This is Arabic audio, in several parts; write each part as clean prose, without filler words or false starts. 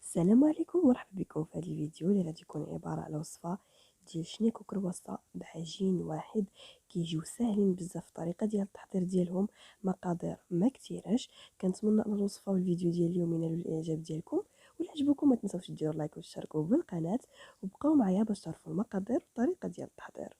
السلام عليكم ومرحبا بكم في هذا الفيديو اللي غادي يكون عباره على وصفه ديال شنيك وكرواسه بعجين واحد. كيجيو ساهلين بزاف. الطريقه ديال التحضير ديالهم مقادير ما كثيراش. كنتمنى ان الوصفه والفيديو ديال اليوم ينالوا الاعجاب ديالكم، ولا عجبكم ما تنساوش ديروا لايك وتشتركوا بالقناه، وبقاو معايا باش تعرفوا المقادير والطريقه ديال التحضير.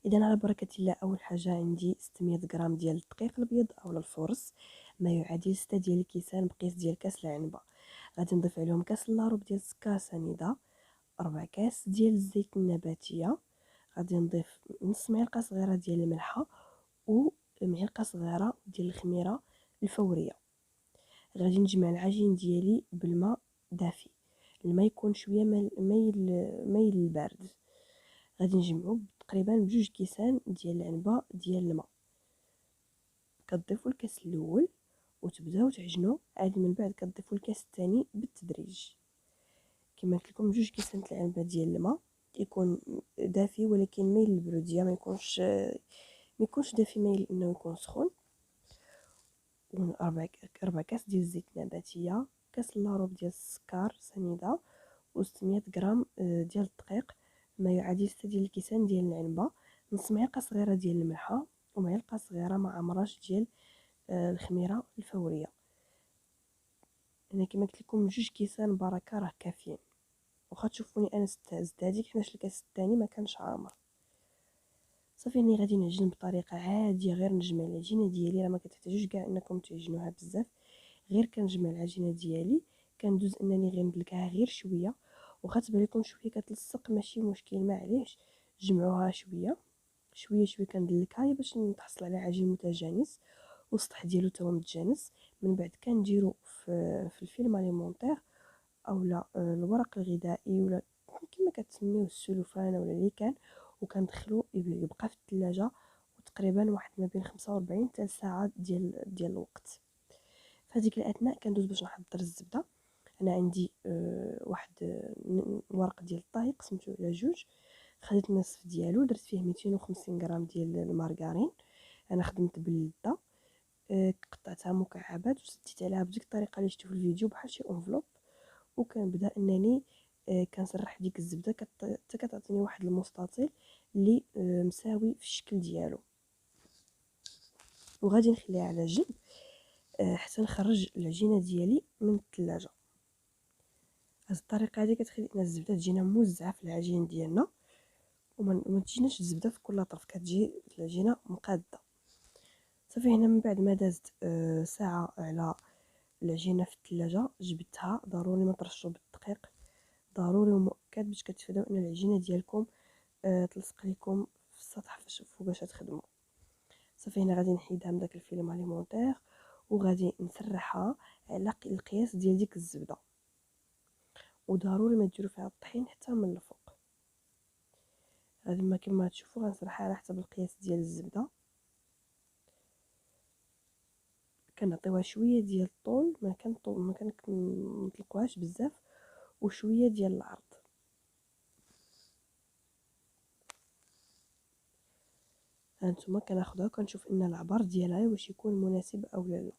اذا على بركه الله، اول حاجه عندي 600 غرام ديال الدقيق الابيض او الفورس، ما يعادل 6 ديال الكيسان بقيس ديال كاس العنبه. غادي نضيف عليهم كاس لاروب ديال السكر سنيده، 4 كاس ديال الزيت النباتيه، غادي نضيف نص معلقه صغيره ديال الملحه ومعلقه صغيره ديال الخميره الفوريه. غادي نجمع العجين ديالي بالماء دافي، الماء يكون شويه مايل للبارد. غادي نجمعو تقريبا بجوج كيسان ديال العنبه ديال الماء. كتضيفوا الكاس الاول وتبداو تعجنوا، عاد من بعد كتضيفوا الكاس الثاني بالتدريج. كما قلت لكم جوج كيسان العنبه ديال الماء، يكون دافي ولكن مايل للبروديه، ما يكونش دافي مايل انه يكون سخون. وربع كاس ديال الزيت النباتيه، كاس لاروب ديال السكر سنيده، و600 غرام ديال الدقيق، ما يعادل 6 ديال الكيسان ديال العنبه، نص معلقه صغيره ديال الملحه، ومعلقه صغيره مع مراش ديال الخميره الفوريه. انا كما قلت لكم جوج كيسان بركه راه كافيين. واخا تشوفوني انا زدت هذيك حيت الكاس الثاني ما كانش عامر. صافي هني غادي نعجن بطريقه عاديه، غير نجمع العجينه ديالي، راه ما كتحتاجوش كاع انكم تعجنوها بزاف. غير كنجمع العجينه ديالي، كندوز انني غير ندلكها غير شويه، واخا تبان لكم شويه كتلصق ماشي مشكل، معليش جمعوها شويه شويه شويه. كندلكها باش نتحصل على عجين متجانس والسطح ديالو تا هو متجانس. من بعد كنديرو في الفيلم اليمونطير اولا الورق الغذائي، ولا كما كتسميوه السلوفان ولا اللي كان، وكندخلو يبقى في الثلاجه وتقريبا واحد ما بين 45 حتى ساعه ديال الوقت. في هذيك الاثناء كندوز باش نحضر الزبده. انا عندي واحد ورق ديال الطهي قسمته على جوج، خديت النصف ديالو درت فيه 250 غرام ديال المارغرين. انا خدمت باللذه، قطعتها مكعبات وسديت عليها بديك الطريقه اللي شفتوا في الفيديو بحال شي انفلوب. وكنبدا انني كنسرح ديك الزبده حتى كتعطيني واحد المستطيل اللي مساوي في الشكل ديالو، وغادي نخليها على جنب حتى نخرج العجينه ديالي من الثلاجه. هذه الطريقه هذه كتخلي ان الزبده تجينا موزعه في العجين ديالنا، وما تجيناش الزبده في كل طرف، كتجي العجينه مقاده. صافي هنا من بعد ما دازت ساعه على العجينه في الثلاجه، جبدتها. ضروري ما ترشوا بالدقيق، ضروري ومؤكد باش كتفاداو ان العجينه ديالكم تلصق لكم في السطح فوقاش تخدموا. صافي هنا غادي نحيدها من داك الفيلم اليمونطير، وغادي نسرحها على القياس ديال ديك الزبده. وضروري ما ديروا فيها الطحين حتى من الفوق. غادي ما كما تشوفوا غنسرحها على حسب القياس ديال الزبده. كنعطيوها شويه ديال الطول، ما كنطلقوهاش بزاف، وشويه ديال العرض. هانتوما كناخذها كنشوف ان العبار ديالها واش يكون مناسب او لا.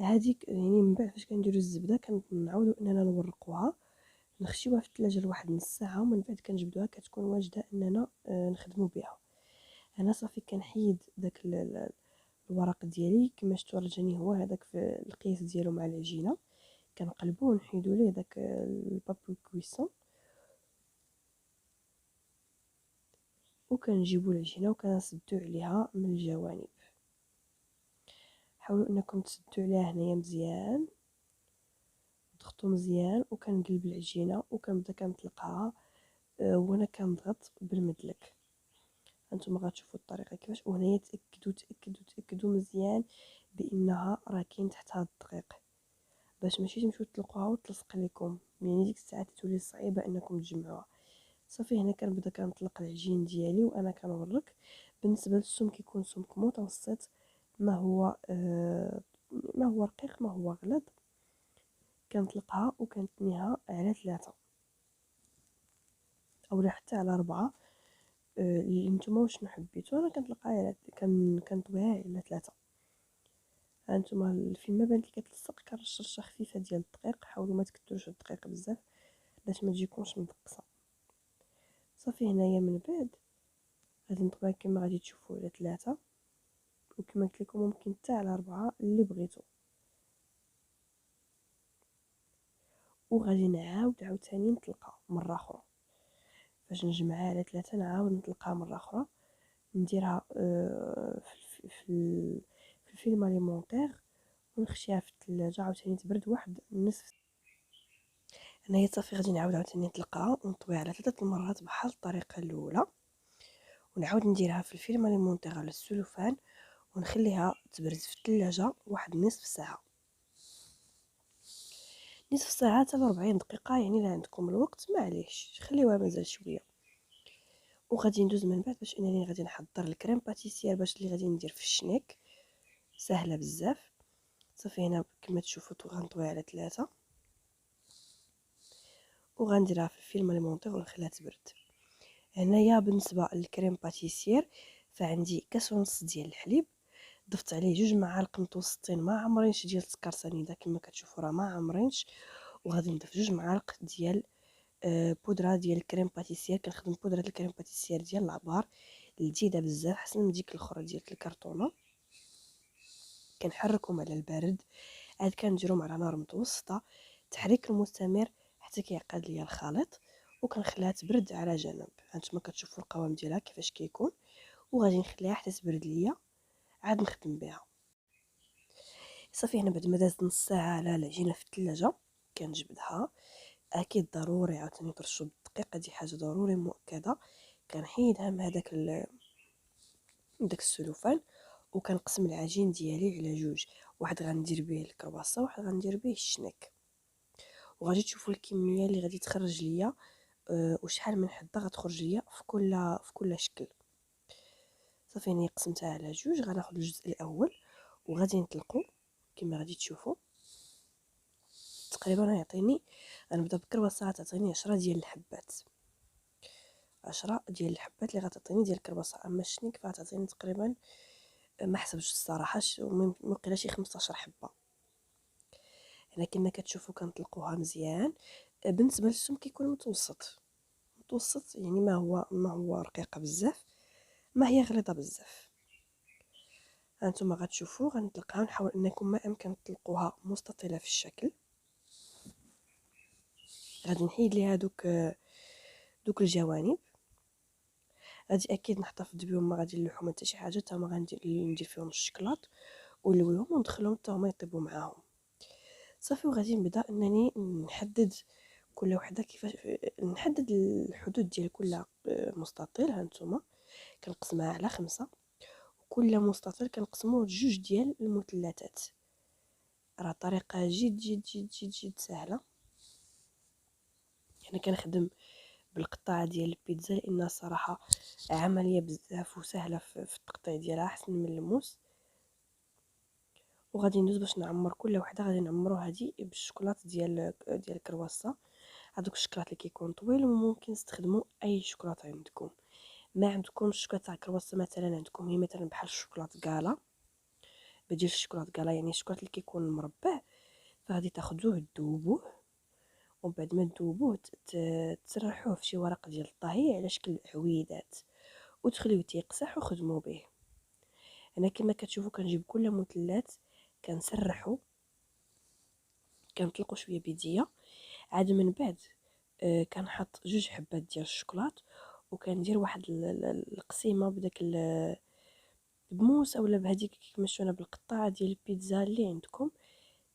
هذيك يعني من بعد فاش كنديروا الزبده كنعاودوا اننا نورقوها، نخشيوها في الثلاجه لواحد نص ساعه، ومن بعد كنجبدوها كتكون واجده اننا نخدموا بها. انا صافي كنحيد داك الورق ديالي كما شفتوا رجاني هو هذاك في القياس ديالو مع العجينه. كنقلبوه ونحيدوا ليه داك البابل كويسون، وكنجيبوا العجينه وكنسدوا عليها من الجوانب. حاولوا انكم تسدوا عليها هنايا مزيان، ضغطوا مزيان، وكنقلب العجينه وكنبدا كنطلقها وانا كنضغط بالمدلك. هانتوما غتشوفوا الطريقه كيفاش. وهنايا تاكدوا مزيان بانها راه كاين تحتها الدقيق، باش ماشي تمشيو تطلقوها وتلصق لكم، يعني ديك الساعه تولي صعيبه انكم تجمعوها. صافي هنا كنبدا كنطلق العجين ديالي وانا كنورك. بالنسبه للسمك كيكون سمك متوسط، ما هو رقيق ما هو غليظ. كنطلقها وكنتنيها على 3 اولا حتى على 4. اللي نتوما واش حبيتو، انا كنطلقها على كنطويها على 3. هانتوما فيما بانت لي كتلصق كنرش رشه خفيفه ديال الدقيق. حاولوا ما تكثروش الدقيق بزاف باش ما تجيكمش مدقصه. صافي هنايا من بعد غادي نطويها كما غادي تشوفوا على 3، وكما قلت لكم ممكن حتى على 4 اللي بغيتو. وغادي نعاود عاوتاني نطلقها مره اخرى. فاش نجمعها على 3 نعاود نطلقها مره اخرى، نديرها في الفيلم اليمونتير ونخشيها في الثلاجه عاوتاني تبرد واحد نصف. هنايا صافي غادي نعاود عاوتاني نطلقها ونطويها على 3 المرات بحال الطريقه الاولى، ونعاود نديرها في الفيلم اليمونتير على السلوفان ونخليها تبرد في الثلاجه واحد نصف ساعه. نصف ساعه حتى 40 دقيقه، يعني الا عندكم الوقت معليش خليوها مازال شويه. وغادي ندوز من بعد باش انني غادي نحضر الكريم باتيسير باش اللي غادي ندير في الشنيك. سهله بزاف. صافي هنا كما تشوفوا غنطويها على 3 وغنديرها في الفيلم اليمونتير ونخليها تبرد. هنايا بالنسبه للكريم باتيسير فعندي كاس ونص ديال الحليب، ضفت عليه 2 معالق متوسطين ما عمرينش ديال السكر سنيده كما كتشوفوا راه ما عمرينش. وغادي نضيف 2 معالق ديال بودره ديال الكريم باتيسير. كنخدم بودره الكريم باتيسير ديال العبار لذيذه بزاف احسن من ديك الاخرى ديال الكرتونه. كنحركهم على البارد، عاد كنديرهم على نار متوسطه، تحريك المستمر حتى كيعقد ليا الخليط. وكنخليها تبرد على جنب. هانتوما كتشوفوا القوام ديالها كيفاش كيكون. وغادي نخليها حتى تبرد ليا عاد نخدم بها. صافي هنا بعد ما دازت نص ساعه على العجينه في الثلاجه كنجبدها. اكيد ضروري عاوتاني ترشوا بالدقيق، هذه حاجه ضروري مؤكده. كنحيدها من داك السلوفان وكنقسم العجين ديالي على 2، واحد غندير به الكرواسه واحد غندير به الشنيك. وغادي تشوفوا الكميه اللي غادي تخرج ليا وشحال من حده غتخرج ليا في كل شكل. صافي هنا قسمتها على 2. غناخذ الجزء الاول وغادي نطلقو كما غادي تشوفوا. تقريبا يعطيني، غنبدا بالكرواسه تعطيني 10 ديال الحبات، 10 ديال الحبات اللي غتعطيني ديال الكرواسه. اما الشنيك فغتعطيني تقريبا ما حسبتش الصراحه، وقيلا شي 15 حبه. هنا كما كتشوفوا كنطلقوها مزيان. بالنسبه للسم كيكون متوسط، يعني ما هو رقيقه بزاف ما هي غليظه بزاف. هانتوما غتشوفوا غنطلقها ونحاول انكم ما امكن تطلقوها مستطيله في الشكل. غادي نحيد ليها دوك الجوانب. غادي اكيد نحتفظ بهم، ما غادي نلوحهم حتى شي حاجه، حتى هما ندير فيهم الشكلاط ونلويهم وندخلهم حتى هما يطيبوا معاهم. صافي وغادي نبدا انني نحدد كل وحده كيفاش نحدد الحدود ديال كل مستطيل. هانتوما كنقسمها على 5 وكل مستطيل كنقسموه ل2 ديال المثلثات. راه طريقه جد جد جد جد جد سهله. انا كنخدم بالقطاعه ديال البيتزا لانها صراحه عمليه بزاف وسهله في التقطيع ديالها احسن من الموس. وغادي ندوز باش نعمر كل وحده. غادي نعمرو هذه بالشوكولاط ديال الكرواسه. هذوك الشوكولاط اللي كيكون طويل وممكن تستخدموا اي شوكولاط عندكم. ما عندكم الشوكولاط تاع الكرواسه مثلا عندكم هي مثلا بحال الشوكولاط كالا، بديل الشوكولاط كالا يعني الشوكولاط اللي كيكون مربع، فغادي تاخذوه تذوبوه ومن بعد ما تذوبوه تسرحوه في شي ورق ديال الطهي على شكل عويدات وتخليوه تيقسح وخدموا به. انا كما كتشوفوا كنجيب كل مثلث كنسرحو كنطلقوا شويه بيديا. عاد من بعد كنحط 2 حبات ديال الشوكولاط وكندير واحد القسيمه بداك بموس اولا بهذيك كيمشونا بالقطاعه ديال البيتزا اللي عندكم.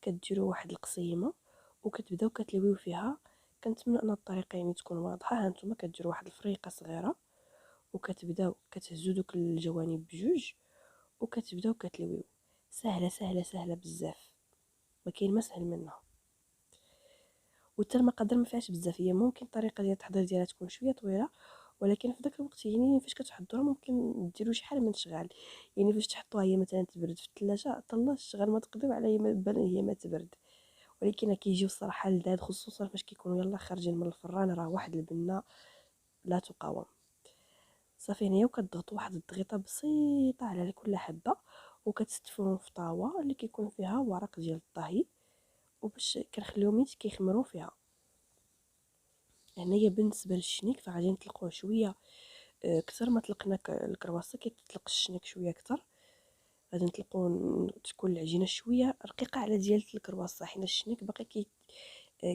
كديروا واحد القسيمه وكتبداو كتلويو فيها. كنتمنى ان الطريقه يعني تكون واضحه. هانتوما كديروا واحد الفريقه صغيره وكتبداو كتهزوا دوك الجوانب بجوج وكتبداو كتلويو. سهله سهله سهله بزاف، ما كاين ما سهل منها. وحتى المقادير ما فيهاش بزاف. هي ممكن الطريقه ديال التحضير ديالها تكون شويه طويله، ولكن في ذاك الوقت يعني فاش كتحضروها ممكن ديروا شحال من شغال. يعني فاش تحطوها هي مثلا تبرد في الثلاجه، طلع الشغال ما تقضيو على هي ما تبرد. ولكن كيجيو الصراحه لذاذ، خصوصا فاش كيكونوا يلا خارجين من الفران، راه واحد البنه لا تقاوم. صافي هنايا وكتضغطوا واحد الضغيطه بسيطه على كل حبه، وكتستفوهم في طاوه اللي كيكون فيها ورق ديال الطهي، وباش كنخليهم نيت كيخمروا فيها. هنايا بالنسبه للشنيك فغادي نطلقوه شويه كثر ما طلقنا الكرواسه كيطلق الشنيك شويه كثر. غادي نطلقوا تكون العجينه شويه رقيقه على ديال الكرواسه، حيت الشنيك باقي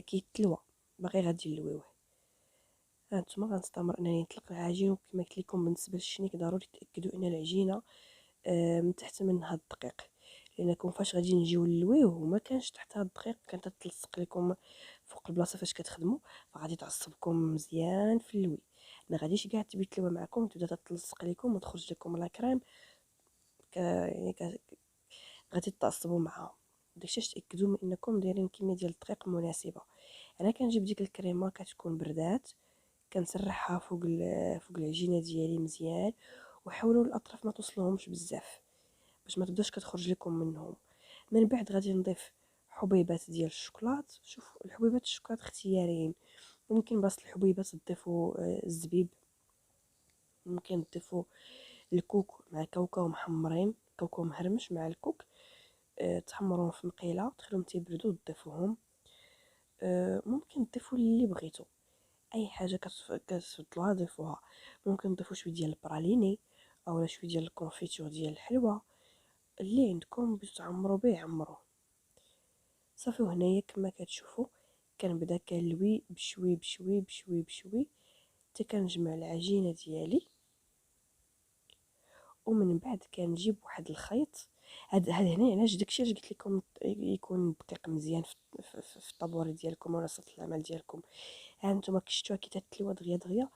كيتلوى، باقي غادي نلويوه. هانتوما غنستمر انني نطلق العجين، وكما قلت لكم بالنسبه للشنيك ضروري تاكدوا ان العجينه من تحت من هاد الدقيق، لانكم فاش غادي نجيو نلويوه وما كانش تحت هاد الدقيق كانت تلصق لكم فوق البلاصه فاش كتخدموا، فغادي تعصبكم مزيان في اللوي. ما غاديش كاع تبي تلوى معكم وتبدا تلصق لكم وتخرج لكم لا كريم غادي تعصبوا معها. داكشي باش تاكدوا من انكم دايرين كميه ديال الدقيق مناسبه. انا كنجيب ديك الكريمه كتكون بردات، كنسرحها فوق العجينه ديالي مزيان، وحاولوا الاطراف ما توصلهمش بزاف باش ما تبداش كتخرج لكم منهم. من بعد غادي نضيف حبيبات ديال الشوكولات. شوف الحبيبات الشوكولات اختياريين، ممكن بس الحبيبات تضيفوا الزبيب، ممكن تضيفوا الكوك مع كاوكاو محمرين، كاوكاو مهرمش مع الكوك، تحمروهم في مقيله تخليهم تيبردوا وتضيفوهم. ممكن تضيفوا اللي بغيتو، اي حاجه كتفضلوها ضيفوها. ممكن نضيفوا شويه ديال البراليني اولا شويه ديال الكونفيتور ديال الحلوى، اللي عندكم باش تعمروا به عمروه. صافي وهنايا كما كتشوفوا كنبدا كنلوي بشوي بشوي بشوي بشوي حتى كنجمع العجينه ديالي. ومن بعد كنجيب واحد الخيط، هاد هنا علاش داكشي اللي قلت لكم يكون دقيق مزيان في الطابور ديالكم ولا صوت العمل ديالكم. ها نتوما كشتوها كي تتلوى دغيا دغيا،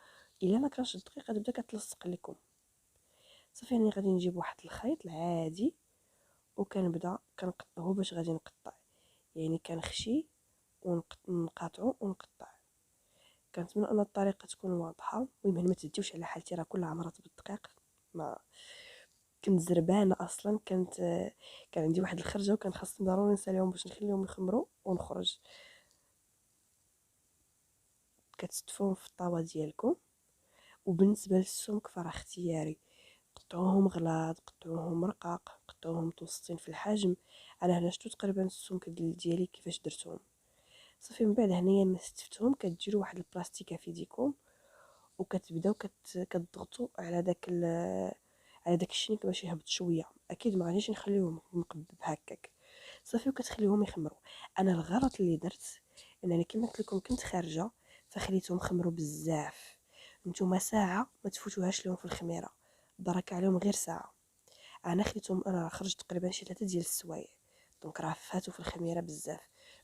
الا ما كانش الدقيق غتبدا كتلصق لكم. صافي يعني غادي نجيب واحد الخيط العادي وكنبدا كنقطعه باش غادي نقطع، يعني كنخشي ونقاطعو ونقطع. كنتمنى ان الطريقه تكون واضحه. المهم ما تديوش على حالتي، راه كلها عمرات بالدقيق. ما كنت زربانه اصلا، كان عندي واحد الخرجه وكان خاصني ضروري نساليهم باش نخليهم يخمروا ونخرج. كتستفوهم في الطاوه ديالكم. وبالنسبه للسمك فراه اختياري، قطعوهم غلاظ، قطعوهم رقاق، قطعوهم متوسطين في الحجم. انا هنا شفتو تقريبا السمك ديالي كيفاش درتهم. صافي من بعد هنايا ما استفتهم كديروا واحد البلاستيكه في يديكم وكتبداو كتضغطوا على داك الشنيك باش يهبط شويه. اكيد ما غاديش نخليوهم مقبب هكاك. صافي وكتخليوهم يخمروا. انا الغلط اللي درت انني كما قلت لكم كنت خارجه فخليتهم يخمروا بزاف. نتوما ساعه ما تفوتوهاش لهم في الخميره، برك عليهم غير ساعه. انا خليتهم، انا خرجت تقريبا شي 3 ديال السوايع، دونك راه فاتوا في الخميره بزاف.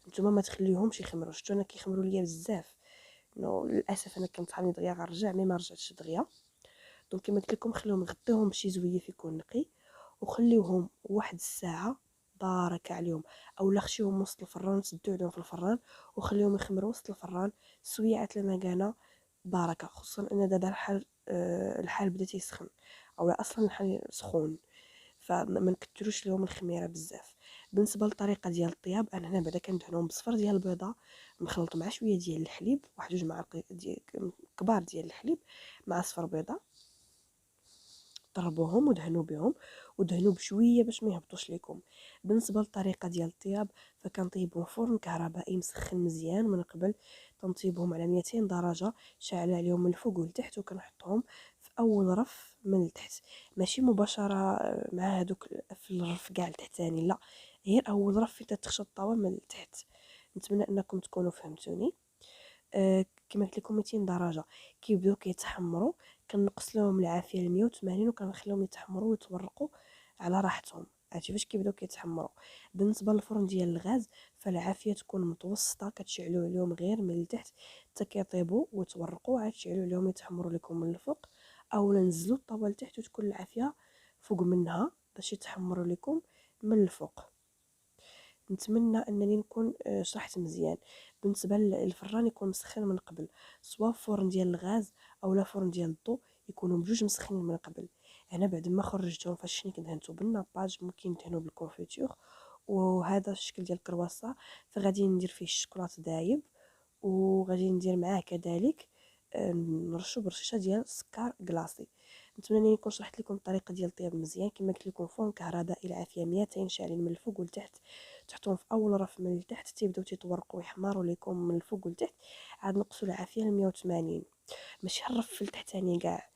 نتوما ما تخليوهمش يخمروا. شفتوا انا كيخمروا ليا بزاف، للاسف انا كنت عامل دغيا غنرجع مي ما رجعتش دغيا. دونك كما قلت لكم خليهم غطيوهم بشي زويف يكون نقي وخليوهم واحد الساعه بارك عليهم، اولا خشيوهم وسط الفران سدوا عليهم في الفران وخليهم يخمروا وسط الفران سويعات لما كان باركه. خصوصا ان دابا الحال بدا تيسخن اولا اصلا الحال سخون، فما نكثروش لهم الخميره بزاف. بالنسبه للطريقه ديال الطياب انا هنا بعدا كندهنهم بصفر ديال البيضه مخلط مع شويه ديال الحليب، واحد 2 معالق كبار ديال الحليب مع صفر بيضه. ضربوهم ودهنوا بهم ودهنوا بشويه باش ما يهبطوش لكم. بالنسبه للطريقه ديال الطياب فكنطيبهم فرن كهربائي مسخن مزيان من قبل، تنطيبهم على 200 درجه شاعله عليهم من الفوق والتحت، وكنحطهم في اول رف من التحت، ماشي مباشره مع هذوك في الرف كاع التحتاني، لا، غير اول رف فين تتخشى الطاوه من التحت. نتمنى انكم تكونوا فهمتوني. كما قلت لكم 200 درجه كيبداو كيتحمروا، كنقص لهم العافيه ل 180 وكنخليهم يتحمروا ويتورقوا على راحتهم. عرفتي فاش كيبداو كيتحمروا. بالنسبه للفرن ديال الغاز فالعافيه تكون متوسطه، كتشعلوا عليهم غير من التحت حتى كيطيبوا ويتورقوا، عاد تشعلوا عليهم يتحمروا لكم من الفوق، اولا نزلوا الطاوه لتحت وتكون العافيه فوق منها باش يتحمروا لكم من الفوق. نتمنى انني نكون شرحت مزيان. بالنسبه للفران يكون مسخن من قبل، سواء فرن ديال الغاز او لا فرن ديال الضوء، يكونوا بجوج مسخنين من قبل. انا بعد ما خرجتهم فاش دهنتو بالناباج ممكن ندهنو بالكونفيتور. وهذا الشكل ديال الكرواسون، فغادي ندير فيه الشوكولاط دايب، وغادي ندير معاه كذلك نرشو برشيشه ديال السكر كلاصي. نتمنى اني نكون شرحت لكم الطريقه ديال الطياب مزيان. كما قلت لكم فرن كهربائي العافيه 200 شاعلين من الفوق والتحت، تحطوهم في اول رف من التحت تيبداو تيطورقوا يحمروا لكم من الفوق والتحت، عاد نقصوا العافيه ل 180، ماشي الرف التحتاني كاع،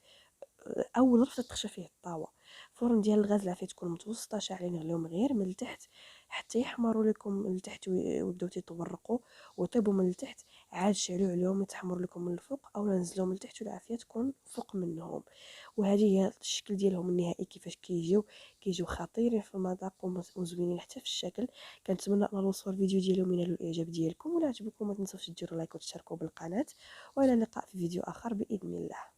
اول رف تتخشى فيه الطاوه. الفرن ديال الغاز العافيه تكون متوسطه شاعلين عليهم غير من التحت حتى يحمروا لكم من التحت ويبداو تيتورقوا ويطيبوا من التحت، عاد شعلوا عليهم يتحمروا لكم من الفوق او نزلوهم من التحت والعافيه تكون فوق منهم. وهذه هي الشكل ديالهم النهائي كيفاش كيجيو خطيرين في المذاق وزوينين حتى في الشكل. كنتمنى ان الوصول الفيديو ديالهم ينالوا الاعجاب ديالكم، ولا عجبكم ما تنسوش ديروا لايك وتشتركوا بالقناه، والى اللقاء في فيديو اخر باذن الله.